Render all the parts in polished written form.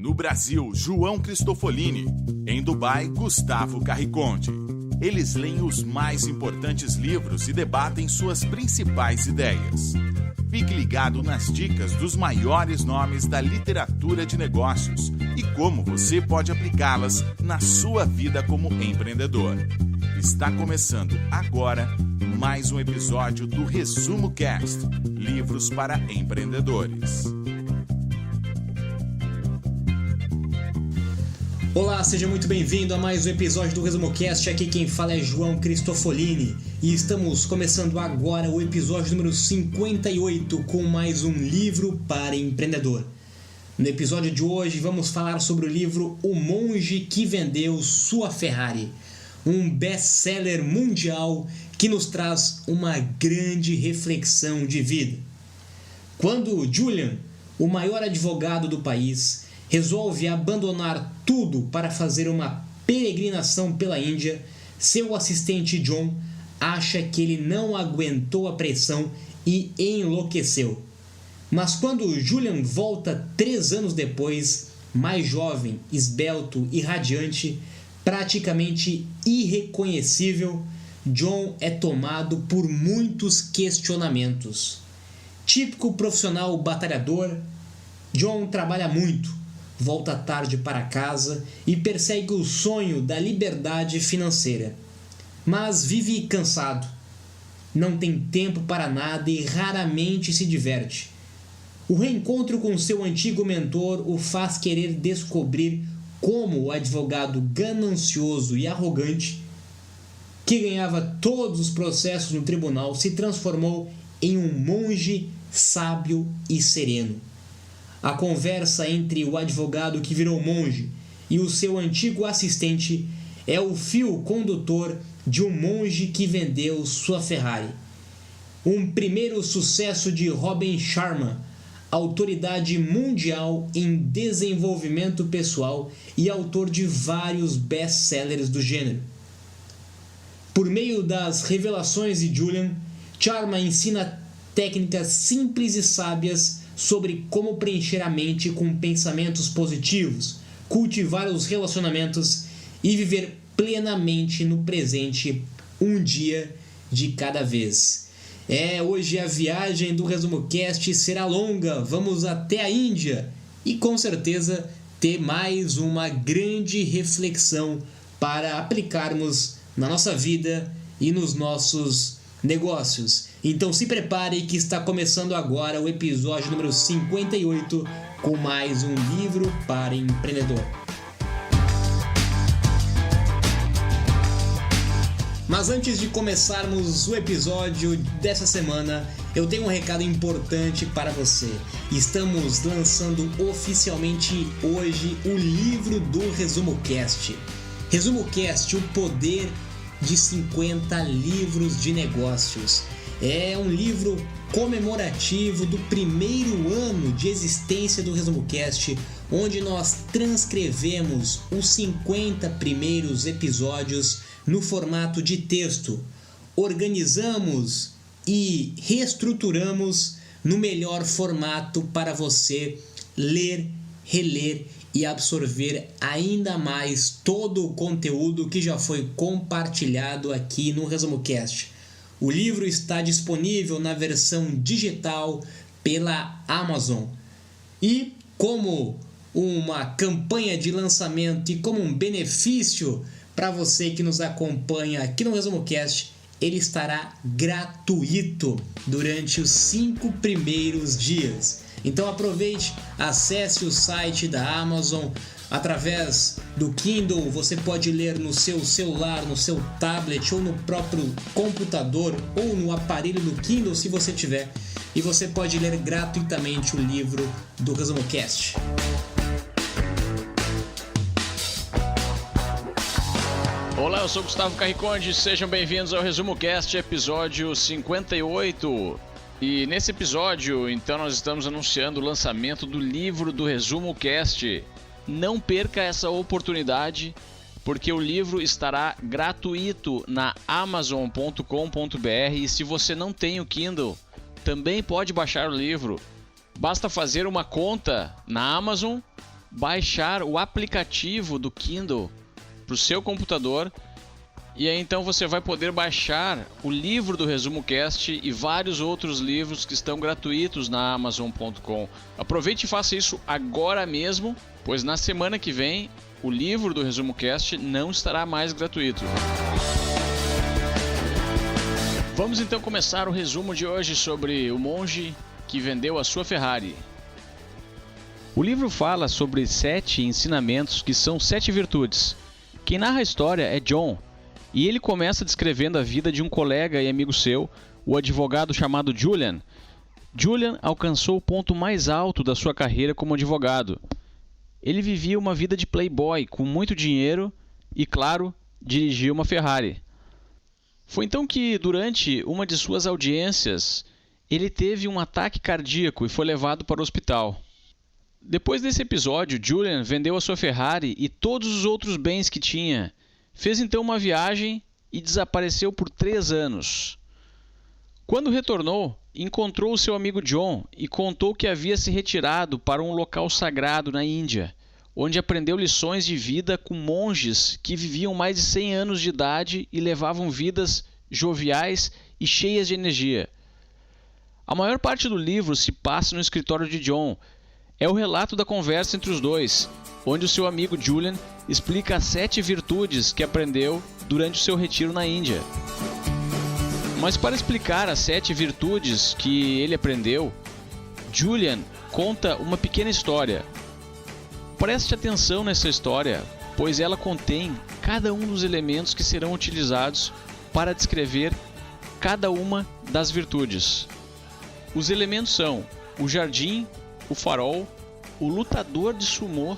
No Brasil, João Cristofolini. Em Dubai, Gustavo Carriconde. Eles leem os mais importantes livros e debatem suas principais ideias. Fique ligado nas dicas dos maiores nomes da literatura de negócios e como você pode aplicá-las na sua vida como empreendedor. Está começando agora mais um episódio do Resumo Cast, livros para empreendedores. Olá, seja muito bem-vindo a mais um episódio do Resumo Cast. Aqui quem fala é João Cristofolini e estamos começando agora o episódio número 58 com mais um livro para empreendedor. No episódio de hoje vamos falar sobre o livro O Monge que Vendeu Sua Ferrari, um best-seller mundial que nos traz uma grande reflexão de vida. Quando Julian, o maior advogado do país, resolve abandonar tudo para fazer uma peregrinação pela Índia, seu assistente John acha que ele não aguentou a pressão e enlouqueceu. Mas quando Julian volta 3 anos depois, mais jovem, esbelto e radiante, praticamente irreconhecível, John é tomado por muitos questionamentos. Típico profissional batalhador, John trabalha muito, volta tarde para casa e persegue o sonho da liberdade financeira. Mas vive cansado, não tem tempo para nada e raramente se diverte. O reencontro com seu antigo mentor o faz querer descobrir como o advogado ganancioso e arrogante, que ganhava todos os processos no tribunal, se transformou em um monge sábio e sereno. A conversa entre o advogado que virou monge e o seu antigo assistente é o fio condutor de um monge que vendeu sua Ferrari. Um primeiro sucesso de Robin Sharma, autoridade mundial em desenvolvimento pessoal e autor de vários best-sellers do gênero. Por meio das revelações de Julian, Sharma ensina técnicas simples e sábias sobre como preencher a mente com pensamentos positivos, cultivar os relacionamentos e viver plenamente no presente, um dia de cada vez. Hoje a viagem do Resumo Cast será longa, vamos até a Índia e com certeza ter mais uma grande reflexão para aplicarmos na nossa vida e nos nossos negócios. Então se prepare que está começando agora o episódio número 58 com mais um livro para empreendedor. Mas antes de começarmos o episódio dessa semana, eu tenho um recado importante para você. Estamos lançando oficialmente hoje o livro do Resumo Cast. Resumo Cast, o poder de 50 livros de negócios. É um livro comemorativo do primeiro ano de existência do Resumo Cast, onde nós transcrevemos os 50 primeiros episódios no formato de texto, organizamos e reestruturamos no melhor formato para você ler, reler e absorver ainda mais todo o conteúdo que já foi compartilhado aqui no Resumo Cast. O livro está disponível na versão digital pela Amazon. E como uma campanha de lançamento e como um benefício para você que nos acompanha aqui no Resumo Cast, ele estará gratuito durante os 5 primeiros dias. Então aproveite, acesse o site da Amazon. Através do Kindle, você pode ler no seu celular, no seu tablet ou no próprio computador ou no aparelho do Kindle, se você tiver. E você pode ler gratuitamente o livro do Resumo Cast. Olá, eu sou Gustavo Carriconde, sejam bem-vindos ao Resumo Cast, episódio 58. E nesse episódio, então, nós estamos anunciando o lançamento do livro do Resumo Cast. Não perca essa oportunidade, porque o livro estará gratuito na Amazon.com.br e se você não tem o Kindle, também pode baixar o livro. Basta fazer uma conta na Amazon, baixar o aplicativo do Kindle para o seu computador. E aí então você vai poder baixar o livro do Resumo Cast e vários outros livros que estão gratuitos na Amazon.com. Aproveite e faça isso agora mesmo, pois na semana que vem o livro do Resumo Cast não estará mais gratuito. Vamos então começar o resumo de hoje sobre o monge que vendeu a sua Ferrari. O livro fala sobre 7 ensinamentos que são 7 virtudes. Quem narra a história é John, e ele começa descrevendo a vida de um colega e amigo seu, o advogado chamado Julian. Julian alcançou o ponto mais alto da sua carreira como advogado. Ele vivia uma vida de playboy, com muito dinheiro e, claro, dirigia uma Ferrari. Foi então que, durante uma de suas audiências, ele teve um ataque cardíaco e foi levado para o hospital. Depois desse episódio, Julian vendeu a sua Ferrari e todos os outros bens que tinha. Fez então uma viagem e desapareceu por 3 anos. Quando retornou, encontrou o seu amigo John e contou que havia se retirado para um local sagrado na Índia, onde aprendeu lições de vida com monges que viviam mais de 100 anos de idade e levavam vidas joviais e cheias de energia. A maior parte do livro se passa no escritório de John. É o relato da conversa entre os dois, onde o seu amigo Julian explica as 7 virtudes que aprendeu durante o seu retiro na Índia. Mas para explicar as 7 virtudes que ele aprendeu, Julian conta uma pequena história. Preste atenção nessa história, pois ela contém cada um dos elementos que serão utilizados para descrever cada uma das virtudes. Os elementos são o jardim, o farol, o lutador de sumô,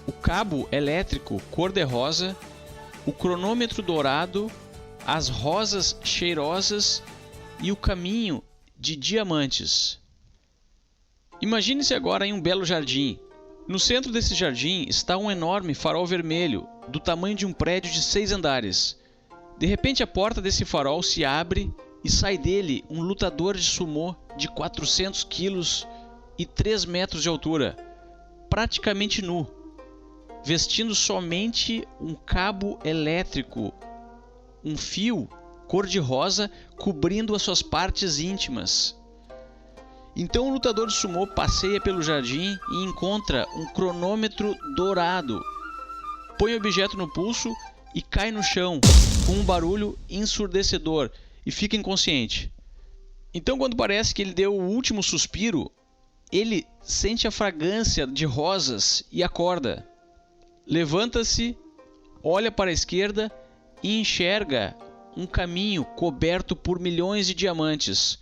o cabo elétrico cor-de-rosa, o cronômetro dourado, as rosas cheirosas e o caminho de diamantes. Imagine-se agora em um belo jardim. No centro desse jardim está um enorme farol vermelho, do tamanho de um prédio de 6 andares. De repente a porta desse farol se abre e sai dele um lutador de sumô de 400 quilos e 3 metros de altura, praticamente nu, vestindo somente um cabo elétrico, um fio cor-de-rosa cobrindo as suas partes íntimas. Então o lutador de sumô passeia pelo jardim e encontra um cronômetro dourado. Põe o objeto no pulso e cai no chão com um barulho ensurdecedor e fica inconsciente. Então, quando parece que ele deu o último suspiro, ele sente a fragrância de rosas e acorda. Levanta-se, olha para a esquerda e enxerga um caminho coberto por milhões de diamantes.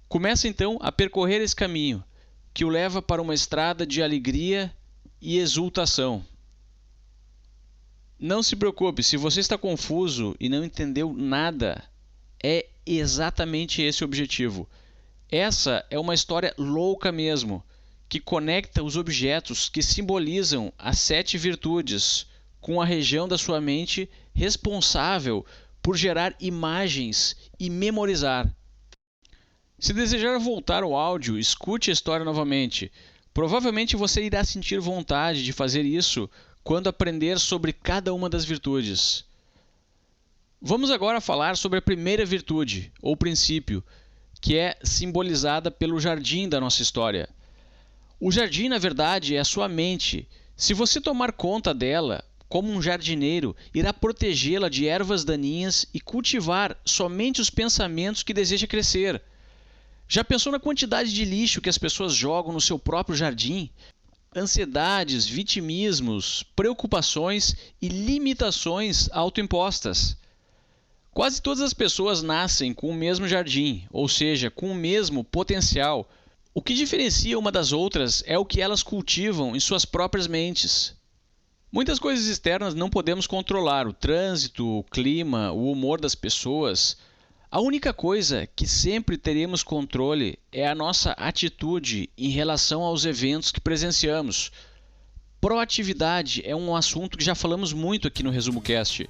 Começa então a percorrer esse caminho, que o leva para uma estrada de alegria e exultação. Não se preocupe, se você está confuso e não entendeu nada, é exatamente esse o objetivo. Essa é uma história louca mesmo, que conecta os objetos que simbolizam as 7 virtudes com a região da sua mente responsável por gerar imagens e memorizar. Se desejar voltar ao áudio, escute a história novamente. Provavelmente você irá sentir vontade de fazer isso quando aprender sobre cada uma das virtudes. Vamos agora falar sobre a primeira virtude, ou princípio, que é simbolizada pelo jardim da nossa história. O jardim, na verdade, é a sua mente. Se você tomar conta dela, como um jardineiro, irá protegê-la de ervas daninhas e cultivar somente os pensamentos que deseja crescer. Já pensou na quantidade de lixo que as pessoas jogam no seu próprio jardim? Ansiedades, vitimismos, preocupações e limitações autoimpostas. Quase todas as pessoas nascem com o mesmo jardim, ou seja, com o mesmo potencial. O que diferencia uma das outras é o que elas cultivam em suas próprias mentes. Muitas coisas externas não podemos controlar: o trânsito, o clima, o humor das pessoas. A única coisa que sempre teremos controle é a nossa atitude em relação aos eventos que presenciamos. Proatividade é um assunto que já falamos muito aqui no Resumo Cast.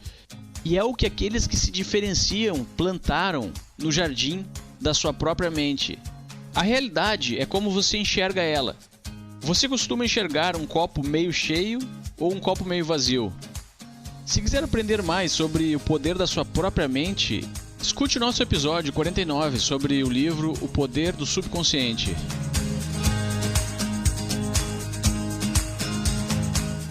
E é o que aqueles que se diferenciam plantaram no jardim da sua própria mente. A realidade é como você enxerga ela. Você costuma enxergar um copo meio cheio ou um copo meio vazio? Se quiser aprender mais sobre o poder da sua própria mente, escute nosso episódio 49 sobre o livro O Poder do Subconsciente.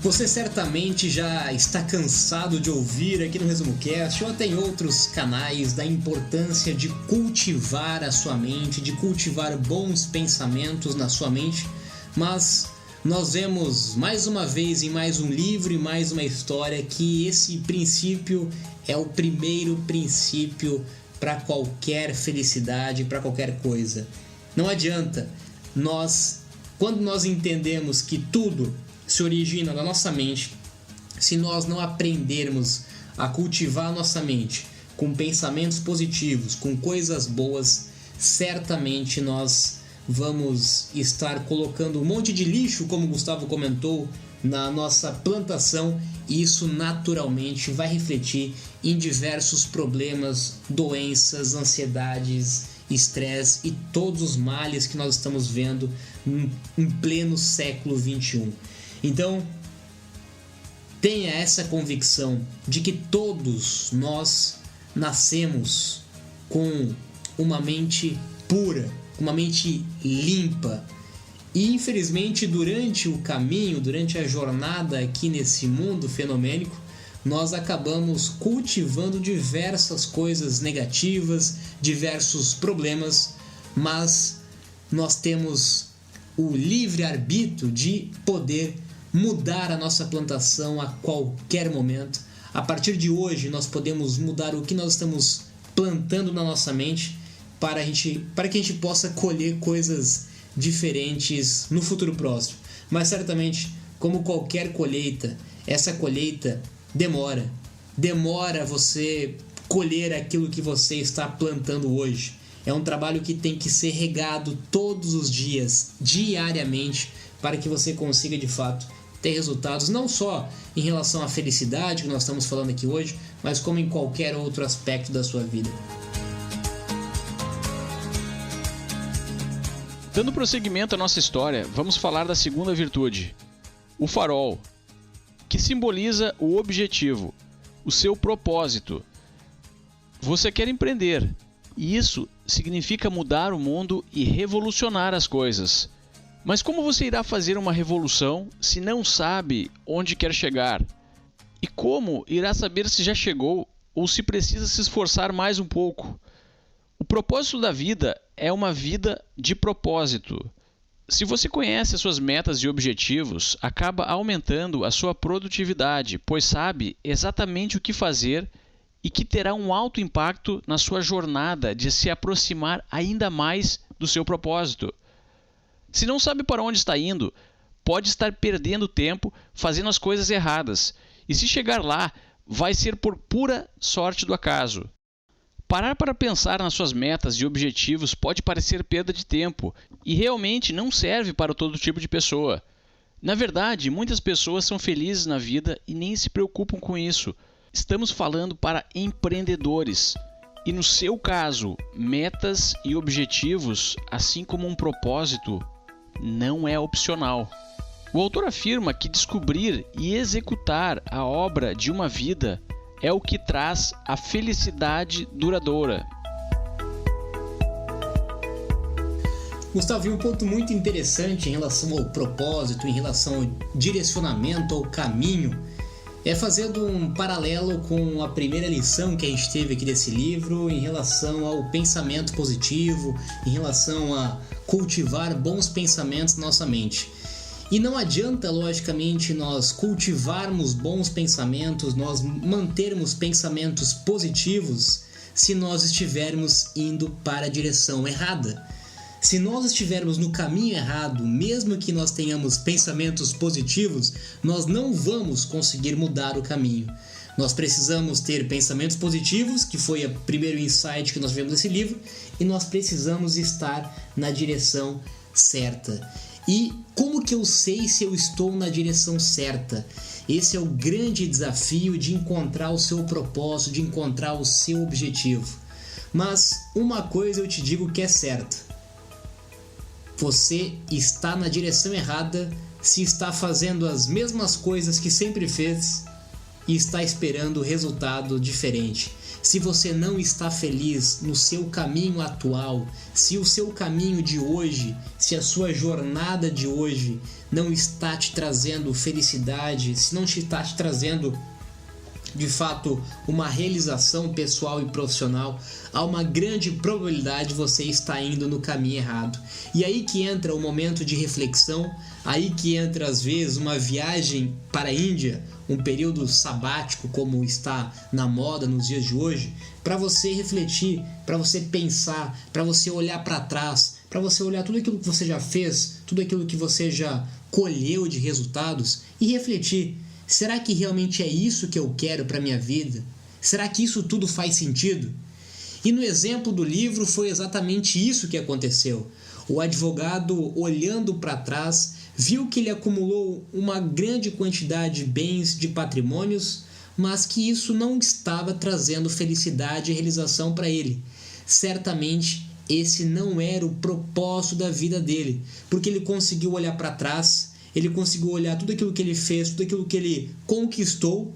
Você certamente já está cansado de ouvir aqui no ResumoCast ou até em outros canais da importância de cultivar a sua mente, de cultivar bons pensamentos na sua mente, mas nós vemos mais uma vez em mais um livro e mais uma história que esse princípio é o primeiro princípio para qualquer felicidade, para qualquer coisa. Não adianta, quando nós entendemos que tudo se origina na nossa mente, se nós não aprendermos a cultivar a nossa mente com pensamentos positivos, com coisas boas, certamente nós vamos estar colocando um monte de lixo, como o Gustavo comentou, na nossa plantação, e isso naturalmente vai refletir em diversos problemas, doenças, ansiedades, estresse e todos os males que nós estamos vendo em pleno século XXI. Então, tenha essa convicção de que todos nós nascemos com uma mente pura, uma mente limpa. E infelizmente durante o caminho, durante a jornada aqui nesse mundo fenomênico, nós acabamos cultivando diversas coisas negativas, diversos problemas, mas nós temos o livre-arbítrio de poder mudar a nossa plantação a qualquer momento. A partir de hoje nós podemos mudar o que nós estamos plantando na nossa mente para que a gente possa colher coisas diferentes no futuro próximo. Mas certamente, como qualquer colheita, essa colheita demora você colher aquilo que você está plantando hoje. É um trabalho que tem que ser regado todos os dias, diariamente, para que você consiga de fato ter resultados, não só em relação à felicidade que nós estamos falando aqui hoje, mas como em qualquer outro aspecto da sua vida. Dando prosseguimento à nossa história, vamos falar da segunda virtude, o farol, que simboliza o objetivo, o seu propósito. Você quer empreender, e isso significa mudar o mundo e revolucionar as coisas. Mas como você irá fazer uma revolução se não sabe onde quer chegar? E como irá saber se já chegou ou se precisa se esforçar mais um pouco? O propósito da vida é uma vida de propósito. Se você conhece as suas metas e objetivos, acaba aumentando a sua produtividade, pois sabe exatamente o que fazer e que terá um alto impacto na sua jornada de se aproximar ainda mais do seu propósito. Se não sabe para onde está indo, pode estar perdendo tempo fazendo as coisas erradas. E se chegar lá, vai ser por pura sorte do acaso. Parar para pensar nas suas metas e objetivos pode parecer perda de tempo e realmente não serve para todo tipo de pessoa. Na verdade, muitas pessoas são felizes na vida e nem se preocupam com isso. Estamos falando para empreendedores. E no seu caso, metas e objetivos, assim como um propósito, não é opcional. O autor afirma que descobrir e executar a obra de uma vida é o que traz a felicidade duradoura. Gustavo, um ponto muito interessante em relação ao propósito, em relação ao direcionamento, ao caminho, é fazendo um paralelo com a primeira lição que a gente teve aqui desse livro em relação ao pensamento positivo, em relação a cultivar bons pensamentos na nossa mente. E não adianta, logicamente, nós cultivarmos bons pensamentos, nós mantermos pensamentos positivos se nós estivermos indo para a direção errada. Se nós estivermos no caminho errado, mesmo que nós tenhamos pensamentos positivos, nós não vamos conseguir mudar o caminho. Nós precisamos ter pensamentos positivos, que foi o primeiro insight que nós vemos nesse livro, e nós precisamos estar na direção certa. E como que eu sei se eu estou na direção certa? Esse é o grande desafio de encontrar o seu propósito, de encontrar o seu objetivo. Mas uma coisa eu te digo que é certa. Você está na direção errada se está fazendo as mesmas coisas que sempre fez e está esperando resultado diferente. Se você não está feliz no seu caminho atual, se o seu caminho de hoje, se a sua jornada de hoje não está te trazendo felicidade, se não está te trazendo de fato uma realização pessoal e profissional, há uma grande probabilidade de você estar indo no caminho errado. E aí que entra o momento de reflexão, aí que entra às vezes uma viagem para a Índia, um período sabático como está na moda nos dias de hoje, para você refletir, para você pensar, para você olhar para trás, para você olhar tudo aquilo que você já fez, tudo aquilo que você já colheu de resultados e refletir. Será que realmente é isso que eu quero para minha vida? Será que isso tudo faz sentido? E no exemplo do livro foi exatamente isso que aconteceu. O advogado, olhando para trás, viu que ele acumulou uma grande quantidade de bens, de patrimônios, mas que isso não estava trazendo felicidade e realização para ele. Certamente esse não era o propósito da vida dele, porque ele conseguiu olhar para trás, ele conseguiu olhar tudo aquilo que ele fez, tudo aquilo que ele conquistou,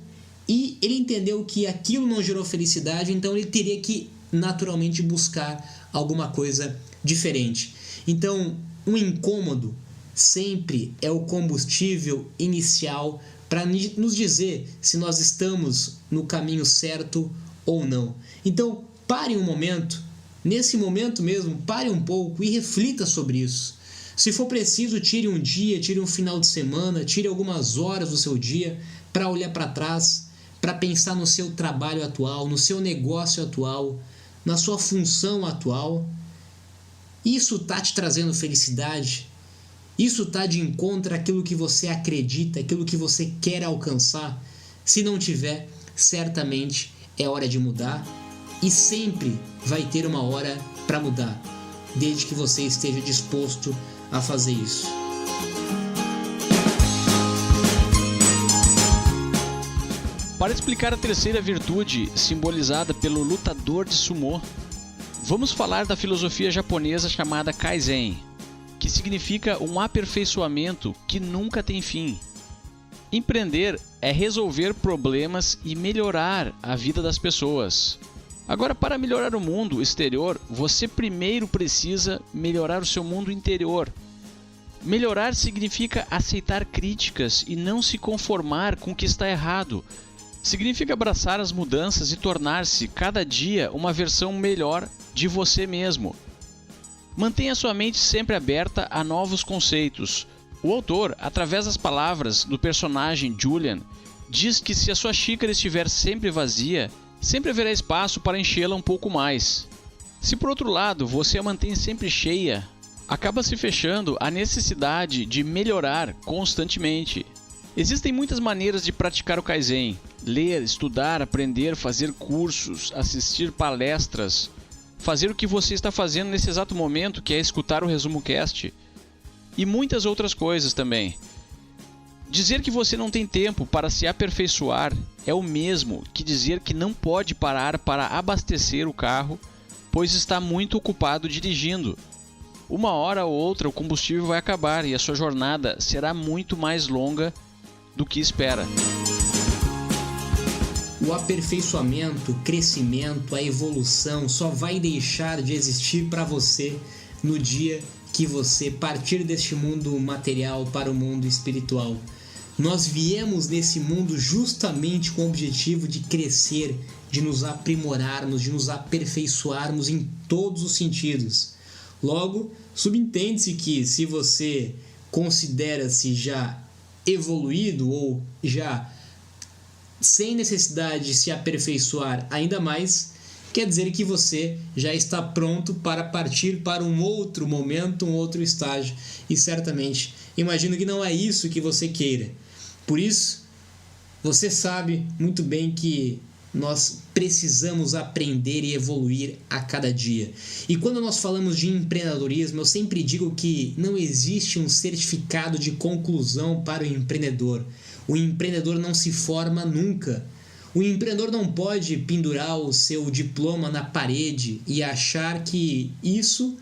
e ele entendeu que aquilo não gerou felicidade, então ele teria que naturalmente buscar alguma coisa diferente. Então, um incômodo sempre é o combustível inicial para nos dizer se nós estamos no caminho certo ou não. Então, pare um momento, nesse momento mesmo, pare um pouco e reflita sobre isso. Se for preciso, tire um dia, tire um final de semana, tire algumas horas do seu dia para olhar para trás, para pensar no seu trabalho atual, no seu negócio atual, na sua função atual. Isso está te trazendo felicidade? Isso está de encontro àquilo que você acredita, aquilo que você quer alcançar? Se não tiver, certamente é hora de mudar e sempre vai ter uma hora para mudar, desde que você esteja disposto a fazer isso. Para explicar a terceira virtude, simbolizada pelo lutador de sumô, vamos falar da filosofia japonesa chamada Kaizen, que significa um aperfeiçoamento que nunca tem fim. Empreender é resolver problemas e melhorar a vida das pessoas. Agora, para melhorar o mundo exterior, você primeiro precisa melhorar o seu mundo interior. Melhorar significa aceitar críticas e não se conformar com o que está errado. Significa abraçar as mudanças e tornar-se, cada dia, uma versão melhor de você mesmo. Mantenha sua mente sempre aberta a novos conceitos. O autor, através das palavras do personagem Julian, diz que se a sua xícara estiver sempre vazia, sempre haverá espaço para enchê-la um pouco mais. Se por outro lado você a mantém sempre cheia, acaba se fechando a necessidade de melhorar constantemente. Existem muitas maneiras de praticar o Kaizen: ler, estudar, aprender, fazer cursos, assistir palestras, fazer o que você está fazendo nesse exato momento, que é escutar o Resumo Cast, e muitas outras coisas também. Dizer que você não tem tempo para se aperfeiçoar é o mesmo que dizer que não pode parar para abastecer o carro, pois está muito ocupado dirigindo. Uma hora ou outra o combustível vai acabar e a sua jornada será muito mais longa do que espera. O aperfeiçoamento, o crescimento, a evolução só vai deixar de existir para você no dia que você partir deste mundo material para o mundo espiritual. Nós viemos nesse mundo justamente com o objetivo de crescer, de nos aprimorarmos, de nos aperfeiçoarmos em todos os sentidos. Logo, subentende-se que se você considera-se já evoluído ou já sem necessidade de se aperfeiçoar ainda mais, quer dizer que você já está pronto para partir para um outro momento, um outro estágio. E certamente, imagino que não é isso que você queira. Por isso, você sabe muito bem que nós precisamos aprender e evoluir a cada dia. E quando nós falamos de empreendedorismo, eu sempre digo que não existe um certificado de conclusão para o empreendedor. O empreendedor não se forma nunca. O empreendedor não pode pendurar o seu diploma na parede e achar que isso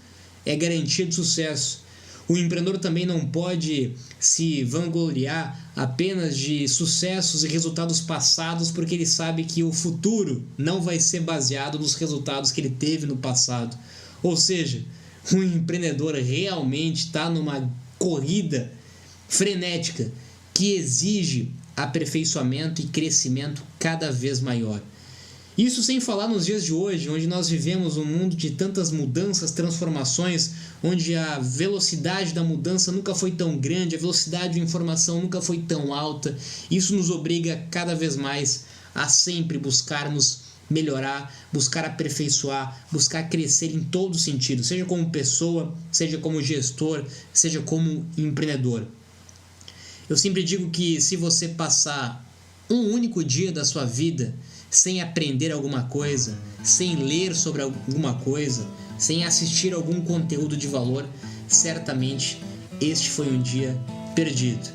é garantia de sucesso. O empreendedor também não pode se vangloriar apenas de sucessos e resultados passados, porque ele sabe que o futuro não vai ser baseado nos resultados que ele teve no passado. Ou seja, o empreendedor realmente está numa corrida frenética que exige aperfeiçoamento e crescimento cada vez maior. Isso sem falar nos dias de hoje, onde nós vivemos um mundo de tantas mudanças, transformações, onde a velocidade da mudança nunca foi tão grande, a velocidade de informação nunca foi tão alta. Isso nos obriga cada vez mais a sempre buscarmos melhorar, buscar aperfeiçoar, buscar crescer em todo sentido, seja como pessoa, seja como gestor, seja como empreendedor. Eu sempre digo que se você passar um único dia da sua vida sem aprender alguma coisa, sem ler sobre alguma coisa, sem assistir algum conteúdo de valor, certamente este foi um dia perdido.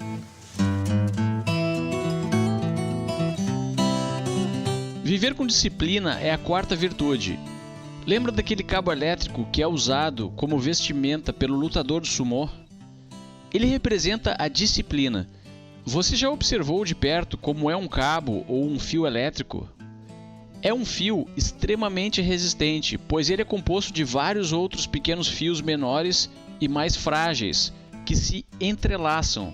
Viver com disciplina é a quarta virtude. Lembra daquele cabo elétrico que é usado como vestimenta pelo lutador do sumô? Ele representa a disciplina. Você já observou de perto como é um cabo ou um fio elétrico? É um fio extremamente resistente, pois ele é composto de vários outros pequenos fios menores e mais frágeis, que se entrelaçam.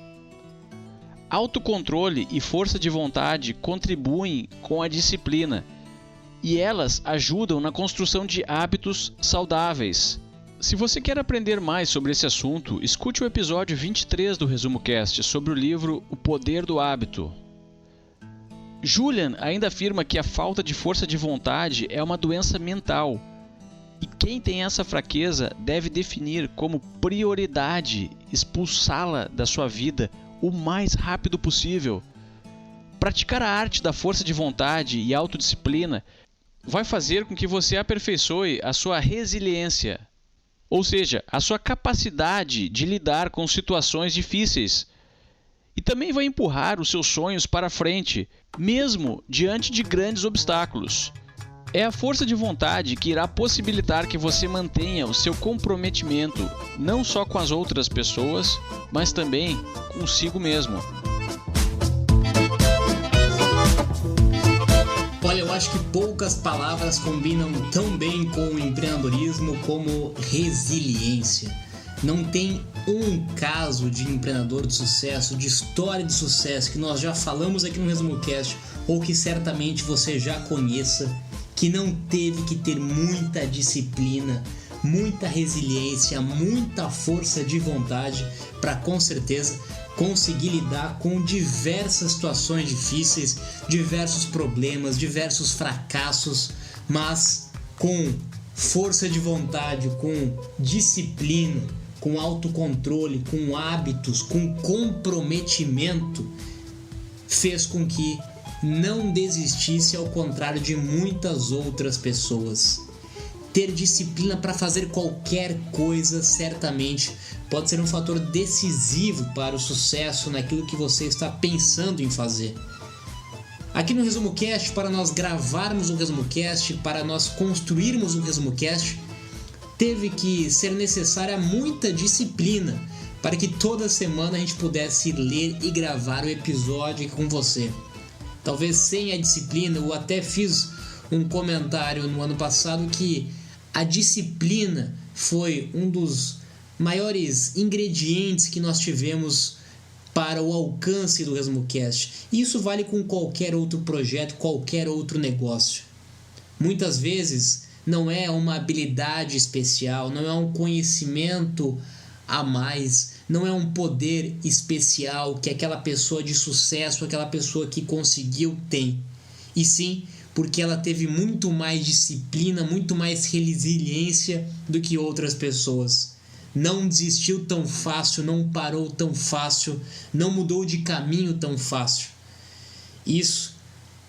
Autocontrole e força de vontade contribuem com a disciplina, e elas ajudam na construção de hábitos saudáveis. Se você quer aprender mais sobre esse assunto, escute o episódio 23 do Resumo Cast sobre o livro O Poder do Hábito. Julian ainda afirma que a falta de força de vontade é uma doença mental, e quem tem essa fraqueza deve definir como prioridade expulsá-la da sua vida o mais rápido possível. Praticar a arte da força de vontade e autodisciplina vai fazer com que você aperfeiçoe a sua resiliência, ou seja, a sua capacidade de lidar com situações difíceis. E também vai empurrar os seus sonhos para frente, mesmo diante de grandes obstáculos. É a força de vontade que irá possibilitar que você mantenha o seu comprometimento, não só com as outras pessoas, mas também consigo mesmo. Olha, eu acho que poucas palavras combinam tão bem com o empreendedorismo como resiliência. Não tem um caso de empreendedor de sucesso, de história de sucesso, que nós já falamos aqui no Resumo Cast, ou que certamente você já conheça, que não teve que ter muita disciplina, muita resiliência, muita força de vontade para, com certeza, conseguir lidar com diversas situações difíceis, diversos problemas, diversos fracassos, mas com força de vontade, com disciplina, com autocontrole, com hábitos, com comprometimento, fez com que não desistisse, ao contrário de muitas outras pessoas. Ter disciplina para fazer qualquer coisa certamente pode ser um fator decisivo para o sucesso naquilo que você está pensando em fazer. Aqui no Resumo Cast, para nós gravarmos o Resumo Cast, para nós construirmos o Resumo Cast, teve que ser necessária muita disciplina para que toda semana a gente pudesse ler e gravar o episódio aqui com você. Talvez sem a disciplina, eu até fiz um comentário no ano passado que a disciplina foi um dos maiores ingredientes que nós tivemos para o alcance do Resumo Cast. Isso vale com qualquer outro projeto, qualquer outro negócio. Muitas vezes não é uma habilidade especial, não é um conhecimento a mais, não é um poder especial que aquela pessoa de sucesso, aquela pessoa que conseguiu tem. E sim, porque ela teve muito mais disciplina, muito mais resiliência do que outras pessoas. Não desistiu tão fácil, não parou tão fácil, não mudou de caminho tão fácil. Isso,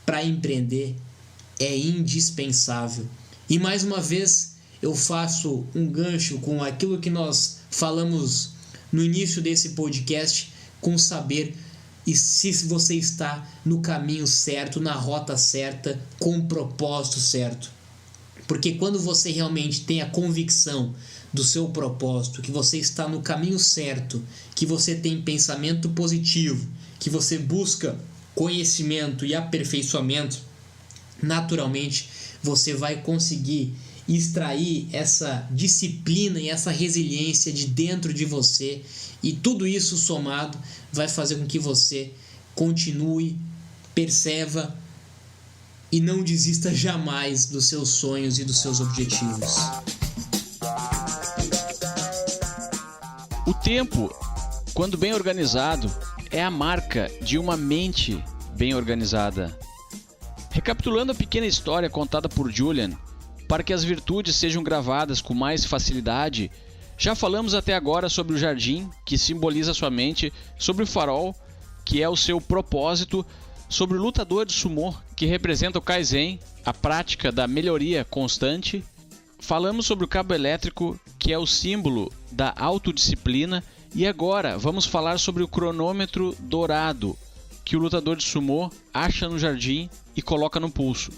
para empreender, é indispensável. E mais uma vez, eu faço um gancho com aquilo que nós falamos no início desse podcast, com saber e se você está no caminho certo, na rota certa, com o propósito certo. Porque quando você realmente tem a convicção do seu propósito, que você está no caminho certo, que você tem pensamento positivo, que você busca conhecimento e aperfeiçoamento, naturalmente você vai conseguir extrair essa disciplina e essa resiliência de dentro de você, e tudo isso somado vai fazer com que você continue, persevere e não desista jamais dos seus sonhos e dos seus objetivos. O tempo, quando bem organizado, é a marca de uma mente bem organizada. Recapitulando a pequena história contada por Julian, para que as virtudes sejam gravadas com mais facilidade, já falamos até agora sobre o jardim, que simboliza sua mente, sobre o farol, que é o seu propósito, sobre o lutador de sumô, que representa o Kaizen, a prática da melhoria constante. Falamos sobre o cabo elétrico, que é o símbolo da autodisciplina, e agora vamos falar sobre o cronômetro dourado, que o lutador de sumô acha no jardim e coloca no pulso.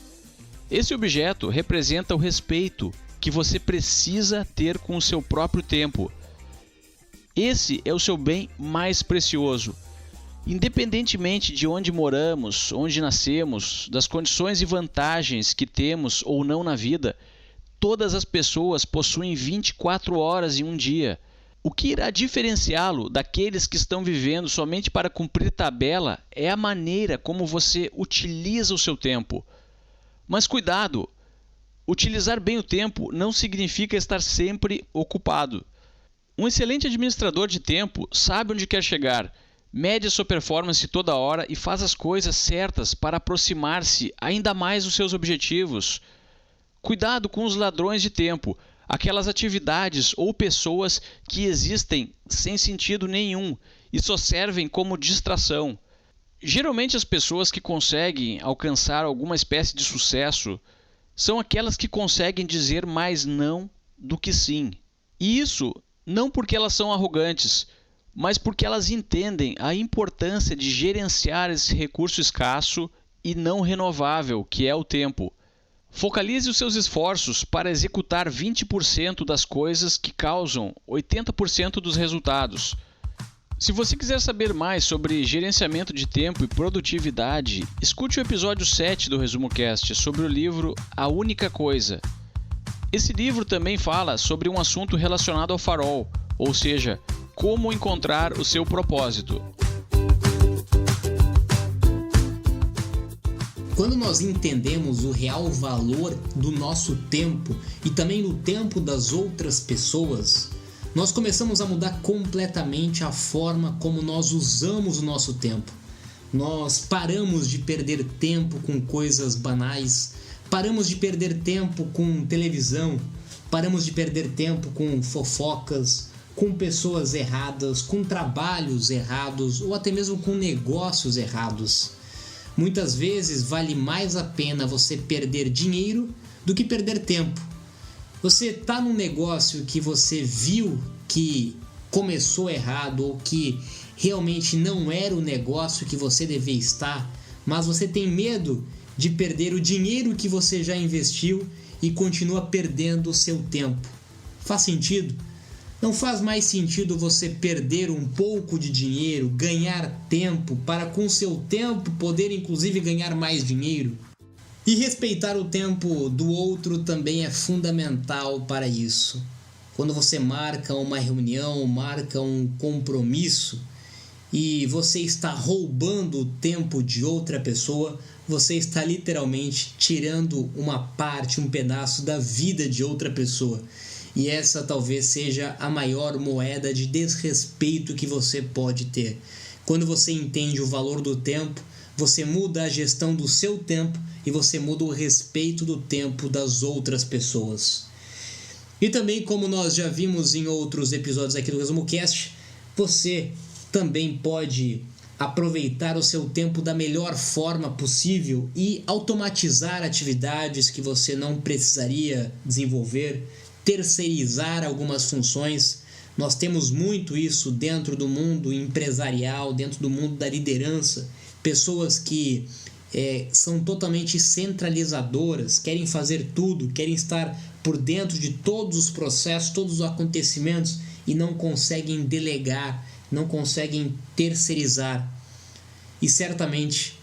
Esse objeto representa o respeito que você precisa ter com o seu próprio tempo. Esse é o seu bem mais precioso. Independentemente de onde moramos, onde nascemos, das condições e vantagens que temos ou não na vida, todas as pessoas possuem 24 horas em um dia. O que irá diferenciá-lo daqueles que estão vivendo somente para cumprir tabela é a maneira como você utiliza o seu tempo. Mas cuidado! Utilizar bem o tempo não significa estar sempre ocupado. Um excelente administrador de tempo sabe onde quer chegar, mede a sua performance toda hora e faz as coisas certas para aproximar-se ainda mais dos seus objetivos. Cuidado com os ladrões de tempo, aquelas atividades ou pessoas que existem sem sentido nenhum e só servem como distração. Geralmente as pessoas que conseguem alcançar alguma espécie de sucesso são aquelas que conseguem dizer mais não do que sim. E isso não porque elas são arrogantes, mas porque elas entendem a importância de gerenciar esse recurso escasso e não renovável que é o tempo. Focalize os seus esforços para executar 20% das coisas que causam 80% dos resultados. Se você quiser saber mais sobre gerenciamento de tempo e produtividade, escute o episódio 7 do Resumo Cast sobre o livro A Única Coisa. Esse livro também fala sobre um assunto relacionado ao farol, ou seja, como encontrar o seu propósito. Quando nós entendemos o real valor do nosso tempo e também do tempo das outras pessoas, nós começamos a mudar completamente a forma como nós usamos o nosso tempo. Nós paramos de perder tempo com coisas banais, paramos de perder tempo com televisão, paramos de perder tempo com fofocas, com pessoas erradas, com trabalhos errados ou até mesmo com negócios errados. Muitas vezes vale mais a pena você perder dinheiro do que perder tempo. Você está num negócio que você viu que começou errado ou que realmente não era o negócio que você devia estar, mas você tem medo de perder o dinheiro que você já investiu e continua perdendo o seu tempo. Faz sentido? Não faz mais sentido você perder um pouco de dinheiro, ganhar tempo, para com seu tempo poder inclusive ganhar mais dinheiro? E respeitar o tempo do outro também é fundamental para isso. Quando você marca uma reunião, marca um compromisso e você está roubando o tempo de outra pessoa, você está literalmente tirando uma parte, um pedaço da vida de outra pessoa. E essa talvez seja a maior moeda de desrespeito que você pode ter. Quando você entende o valor do tempo, você muda a gestão do seu tempo e você muda o respeito do tempo das outras pessoas. E também, como nós já vimos em outros episódios aqui do Resumo Cast, você também pode aproveitar o seu tempo da melhor forma possível e automatizar atividades que você não precisaria desenvolver, terceirizar algumas funções. Nós temos muito isso dentro do mundo empresarial, dentro do mundo da liderança. Pessoas que são totalmente centralizadoras, querem fazer tudo, querem estar por dentro de todos os processos, todos os acontecimentos e não conseguem delegar, não conseguem terceirizar. E certamente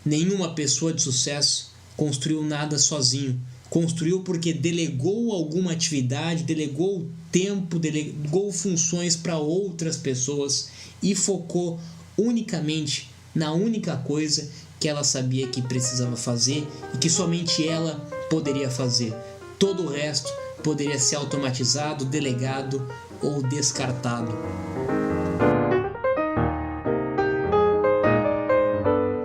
nenhuma pessoa de sucesso construiu nada sozinho. Construiu porque delegou alguma atividade, delegou tempo, delegou funções para outras pessoas e focou unicamente na única coisa que ela sabia que precisava fazer e que somente ela poderia fazer. Todo o resto poderia ser automatizado, delegado ou descartado.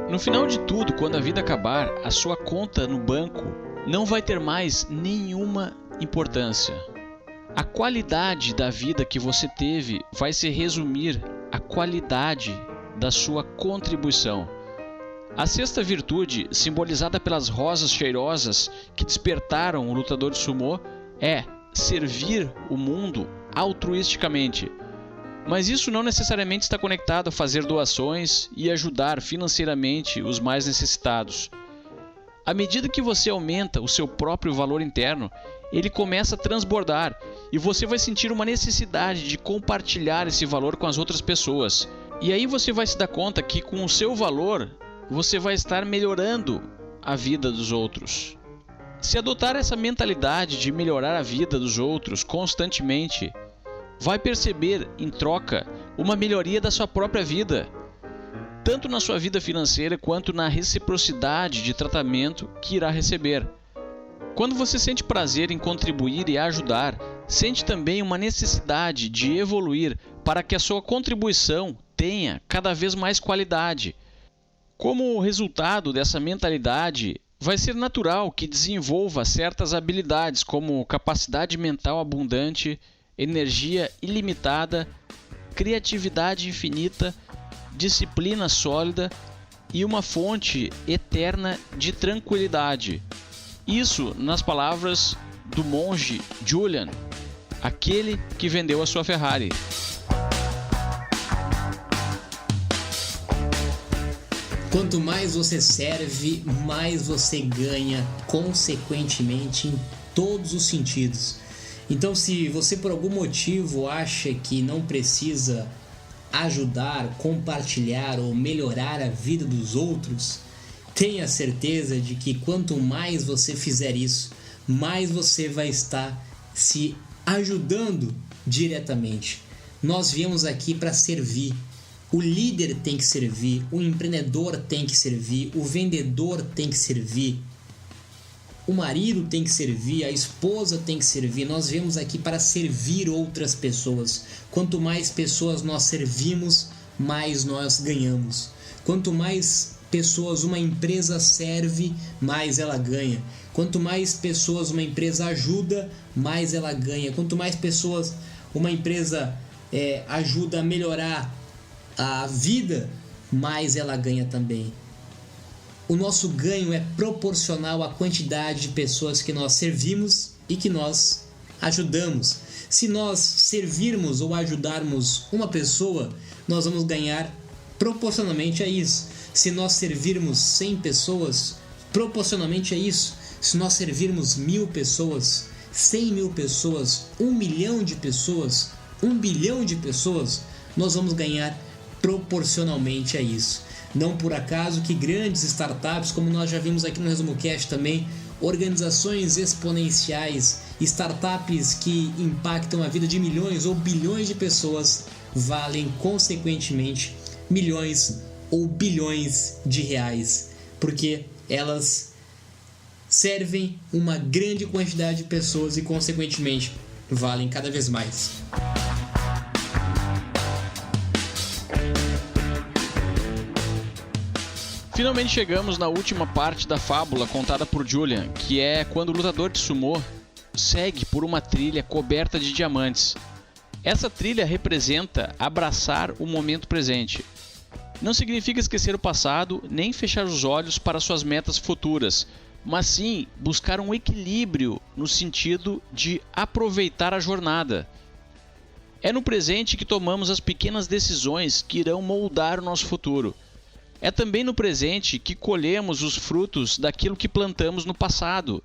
No final de tudo, quando a vida acabar, a sua conta no banco não vai ter mais nenhuma importância. A qualidade da vida que você teve vai se resumir à qualidade da sua contribuição. A sexta virtude, simbolizada pelas rosas cheirosas que despertaram o lutador de sumô, é servir o mundo altruisticamente. Mas isso não necessariamente está conectado a fazer doações e ajudar financeiramente os mais necessitados. À medida que você aumenta o seu próprio valor interno, ele começa a transbordar e você vai sentir uma necessidade de compartilhar esse valor com as outras pessoas. E aí você vai se dar conta que com o seu valor, você vai estar melhorando a vida dos outros. Se adotar essa mentalidade de melhorar a vida dos outros constantemente, vai perceber, em troca, uma melhoria da sua própria vida, tanto na sua vida financeira quanto na reciprocidade de tratamento que irá receber. Quando você sente prazer em contribuir e ajudar, sente também uma necessidade de evoluir para que a sua contribuição tenha cada vez mais qualidade. Como resultado dessa mentalidade, vai ser natural que desenvolva certas habilidades como capacidade mental abundante, energia ilimitada, criatividade infinita, disciplina sólida e uma fonte eterna de tranquilidade. Isso nas palavras do monge Julian, aquele que vendeu a sua Ferrari. Quanto mais você serve, mais você ganha, consequentemente, em todos os sentidos. Então, se você por algum motivo acha que não precisa ajudar, compartilhar ou melhorar a vida dos outros, tenha certeza de que quanto mais você fizer isso, mais você vai estar se ajudando diretamente. Nós viemos aqui para servir. O líder tem que servir, o empreendedor tem que servir, o vendedor tem que servir, o marido tem que servir, a esposa tem que servir. Nós viemos aqui para servir outras pessoas. Quanto mais pessoas nós servimos, mais nós ganhamos. Quanto mais pessoas uma empresa serve, mais ela ganha. Quanto mais pessoas uma empresa ajuda, mais ela ganha. Quanto mais pessoas uma empresa ajuda a melhorar a vida, mais ela ganha também. O nosso ganho é proporcional à quantidade de pessoas que nós servimos e que nós ajudamos. Se nós servirmos ou ajudarmos uma pessoa, nós vamos ganhar proporcionalmente a isso. Se nós servirmos 100 pessoas, proporcionalmente a isso. Se nós servirmos 1000 pessoas, 100.000 pessoas, 1 milhão de pessoas, 1 bilhão de pessoas, nós vamos ganhar proporcionalmente a isso. Não por acaso que grandes startups, como nós já vimos aqui no ResumoCast também, organizações exponenciais, startups que impactam a vida de milhões ou bilhões de pessoas, valem consequentemente milhões ou bilhões de reais, porque elas servem uma grande quantidade de pessoas e consequentemente valem cada vez mais. Finalmente chegamos na última parte da fábula contada por Julian, que é quando o lutador de sumô segue por uma trilha coberta de diamantes. Essa trilha representa abraçar o momento presente. Não significa esquecer o passado, nem fechar os olhos para suas metas futuras, mas sim buscar um equilíbrio no sentido de aproveitar a jornada. É no presente que tomamos as pequenas decisões que irão moldar o nosso futuro. É também no presente que colhemos os frutos daquilo que plantamos no passado.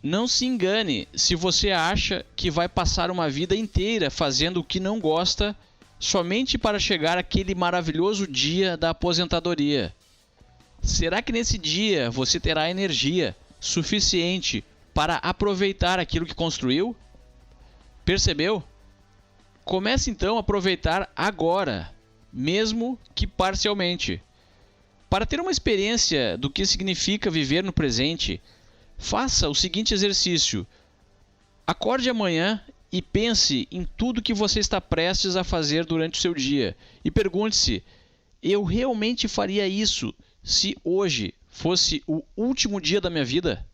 Não se engane se você acha que vai passar uma vida inteira fazendo o que não gosta somente para chegar àquele maravilhoso dia da aposentadoria. Será que nesse dia você terá energia suficiente para aproveitar aquilo que construiu? Percebeu? Comece então a aproveitar agora, mesmo que parcialmente. Para ter uma experiência do que significa viver no presente, faça o seguinte exercício. Acorde amanhã e pense em tudo que você está prestes a fazer durante o seu dia. E pergunte-se, eu realmente faria isso se hoje fosse o último dia da minha vida?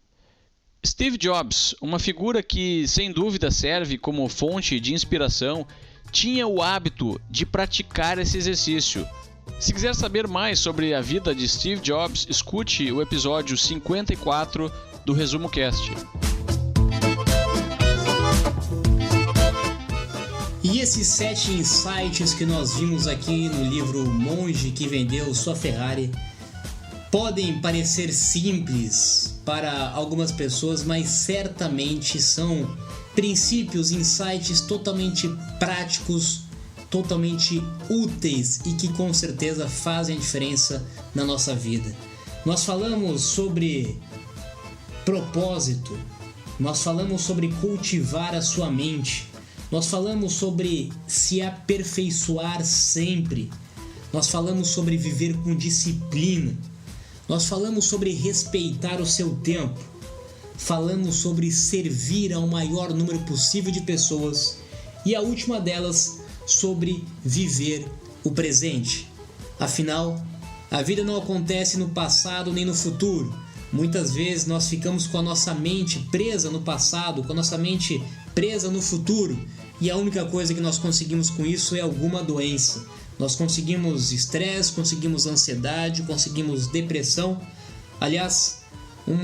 Steve Jobs, uma figura que sem dúvida serve como fonte de inspiração, tinha o hábito de praticar esse exercício. Se quiser saber mais sobre a vida de Steve Jobs, escute o episódio 54 do Resumo Cast. E esses 7 insights que nós vimos aqui no livro O Monge que Vendeu Sua Ferrari podem parecer simples para algumas pessoas, mas certamente são princípios, insights totalmente práticos, totalmente úteis e que com certeza fazem a diferença na nossa vida. Nós falamos sobre propósito, nós falamos sobre cultivar a sua mente, nós falamos sobre se aperfeiçoar sempre, nós falamos sobre viver com disciplina, nós falamos sobre respeitar o seu tempo, falamos sobre servir ao maior número possível de pessoas e a última delas, sobre viver o presente. Afinal, a vida não acontece no passado nem no futuro. Muitas vezes nós ficamos com a nossa mente presa no passado, com a nossa mente presa no futuro, e a única coisa que nós conseguimos com isso é alguma doença. Nós conseguimos estresse, conseguimos ansiedade, conseguimos depressão. Aliás, um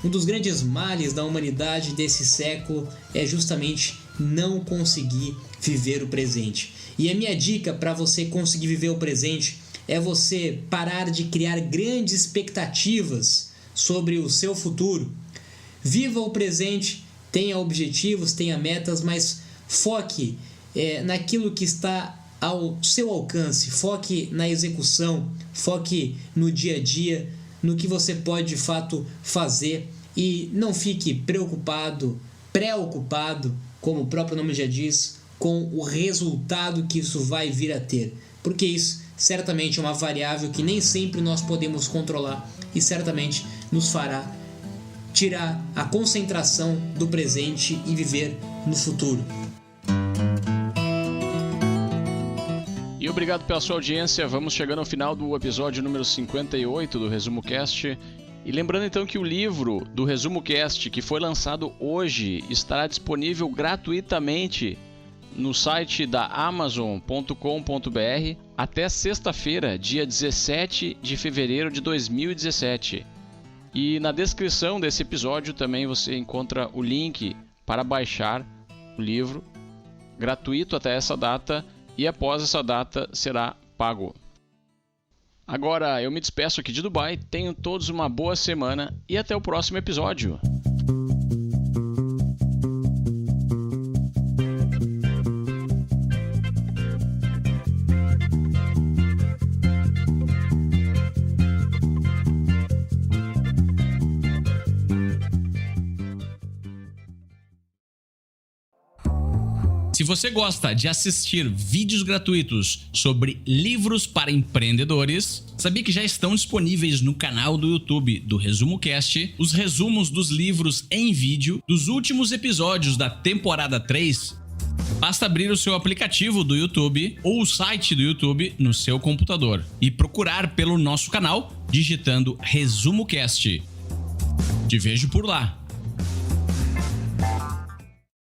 dos grandes males da humanidade desse século é justamente não conseguir viver o presente. E a minha dica para você conseguir viver o presente é você parar de criar grandes expectativas sobre o seu futuro. Viva o presente, tenha objetivos, tenha metas, mas foque naquilo que está ao seu alcance, foque na execução, foque no dia a dia, no que você pode de fato fazer e não fique preocupado, como o próprio nome já diz, com o resultado que isso vai vir a ter, porque isso certamente é uma variável que nem sempre nós podemos controlar e certamente nos fará tirar a concentração do presente e viver no futuro. E obrigado pela sua audiência, vamos chegando ao final do episódio número 58 do Resumo Cast. E lembrando então que o livro do Resumo Cast, que foi lançado hoje, estará disponível gratuitamente no site da Amazon.com.br até sexta-feira, dia 17 de fevereiro de 2017. E na descrição desse episódio também você encontra o link para baixar o livro gratuito até essa data e após essa data será pago. Agora eu me despeço aqui de Dubai, tenham todos uma boa semana e até o próximo episódio. Se você gosta de assistir vídeos gratuitos sobre livros para empreendedores, sabia que já estão disponíveis no canal do YouTube do Resumo Cast os resumos dos livros em vídeo dos últimos episódios da temporada 3? Basta abrir o seu aplicativo do YouTube ou o site do YouTube no seu computador e procurar pelo nosso canal digitando Resumo Cast. Te vejo por lá.